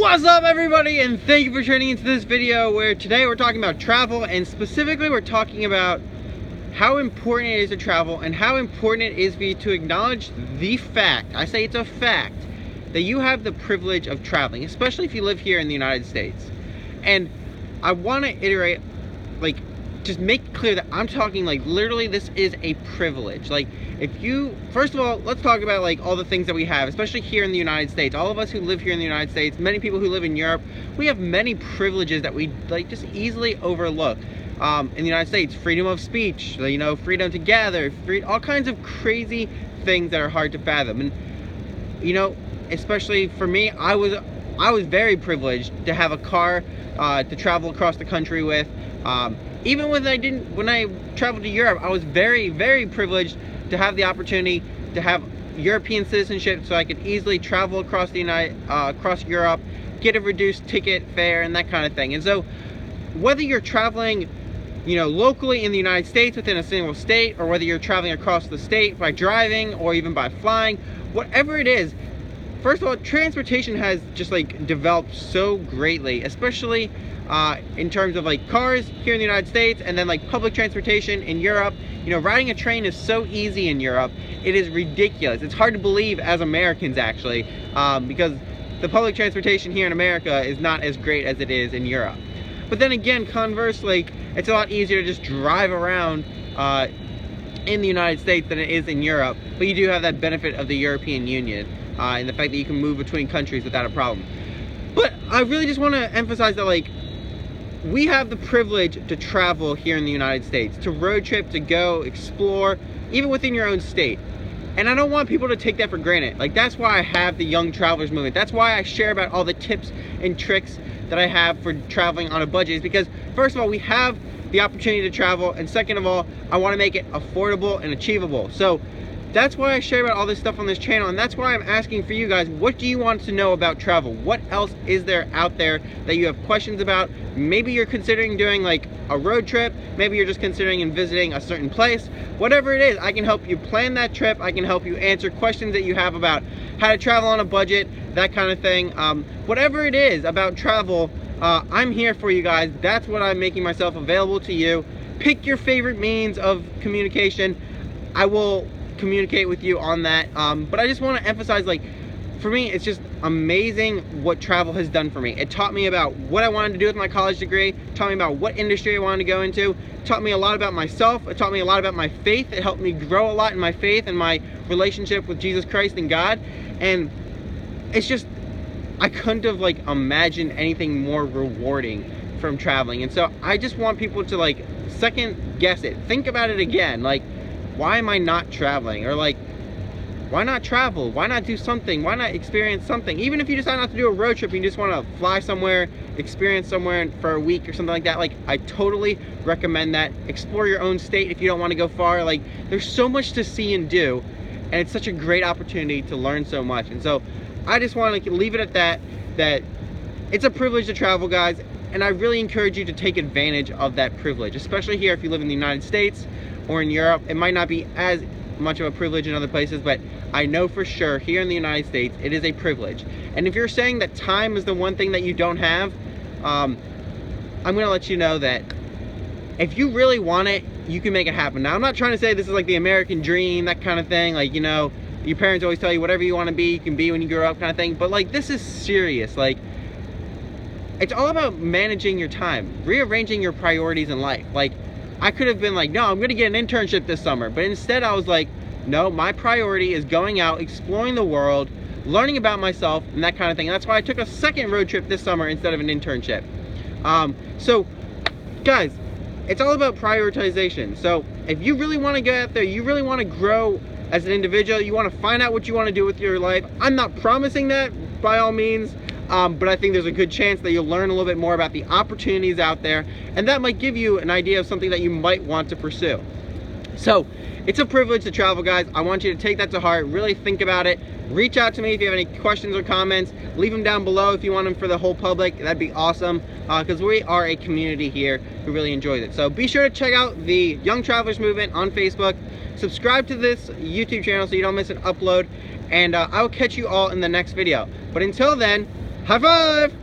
What's up, everybody, and thank you for tuning into this video where today we're talking about travel, and specifically we're talking about how important it is to travel and how important it is for you to acknowledge the fact, I say it's a fact, that you have the privilege of traveling, especially if you live here in the United States. And I want to iterate, just make it clear that I'm talking literally this is a privilege. If you, first of all, let's talk about all the things that we have, especially here in the United States. All of us who live here in the United States, many people who live in Europe, we have many privileges that we just easily overlook. In the United States, freedom of speech, freedom to gather, all kinds of crazy things that are hard to fathom. And especially for me, I was very privileged to have a car to travel across the country with. Even when I traveled to Europe, I was very, very privileged to have the opportunity to have European citizenship, so I could easily travel across across Europe, get a reduced ticket fare, and that kind of thing. And so, whether you're traveling, locally in the United States within a single state, or whether you're traveling across the state by driving or even by flying, whatever it is, first of all, transportation has just developed so greatly, especially in terms of cars here in the United States, and then public transportation in Europe. Riding a train is so easy in Europe. It is ridiculous. It's hard to believe as Americans, actually, because the public transportation here in America is not as great as it is in Europe. But then again, conversely, it's a lot easier to just drive around in the United States than it is in Europe. But you do have that benefit of the European Union and the fact that you can move between countries without a problem. But I really just want to emphasize that we have the privilege to travel here in the United States, to road trip, to go explore, even within your own state. And I don't want people to take that for granted. That's why I have the Young Travelers Movement. That's why I share about all the tips and tricks that I have for traveling on a budget, is because, first of all, we have the opportunity to travel, and second of all, I want to make it affordable and achievable. So that's why I share about all this stuff on this channel, and that's why I'm asking for you guys, what do you want to know about travel? What else is there out there that you have questions about? Maybe you're considering doing a road trip, maybe you're just considering and visiting a certain place. Whatever it is, I can help you plan that trip. I can help you answer questions that you have about how to travel on a budget, that kind of thing. Whatever it is about travel, I'm here for you guys. That's what I'm making myself available to you. Pick your favorite means of communication. I will communicate with you on that, but I just want to emphasize, for me, it's just amazing what travel has done for me. It taught me about what I wanted to do with my college degree, taught me about what industry I wanted to go into, taught me a lot about myself, it taught me a lot about my faith. It helped me grow a lot in my faith and my relationship with Jesus Christ and God. And it's just, I couldn't have imagined anything more rewarding from traveling. And so I just want people to second guess it, think about it again, why am I not traveling? Or why not travel? Why not do something? Why not experience something? Even if you decide not to do a road trip, and you just want to fly somewhere, experience somewhere for a week or something like that, I totally recommend that. Explore your own state if you don't want to go far. There's so much to see and do, and it's such a great opportunity to learn so much. And so I just want to leave it at that it's a privilege to travel, guys, and I really encourage you to take advantage of that privilege, especially here if you live in the United States or in Europe. It might not be as much of a privilege in other places, but I know for sure here in the United States it is a privilege. And if you're saying that time is the one thing that you don't have, I'm gonna let you know that if you really want it, you can make it happen. Now, I'm not trying to say this is the American dream, that kind of thing, your parents always tell you whatever you want to be, you can be when you grow up, kind of thing. But this is serious. It's all about managing your time, rearranging your priorities in life. I could have been no, I'm gonna get an internship this summer, but instead I was no, my priority is going out, exploring the world, learning about myself, and that kind of thing. And that's why I took a second road trip this summer instead of an internship. So guys, it's all about prioritization. So if you really want to get out there, you really want to grow as an individual, you want to find out what you want to do with your life, I'm not promising that by all means, but I think there's a good chance that you'll learn a little bit more about the opportunities out there, and that might give you an idea of something that you might want to pursue. So it's a privilege to travel, guys. I want you to take that to heart, really think about it. Reach out to me if you have any questions or comments. Leave them down below if you want them for the whole public. That'd be awesome, because we are a community here who really enjoys it. So be sure to check out the Young Travelers Movement on Facebook. Subscribe to this YouTube channel so you don't miss an upload, and I will catch you all in the next video. But until then, High five!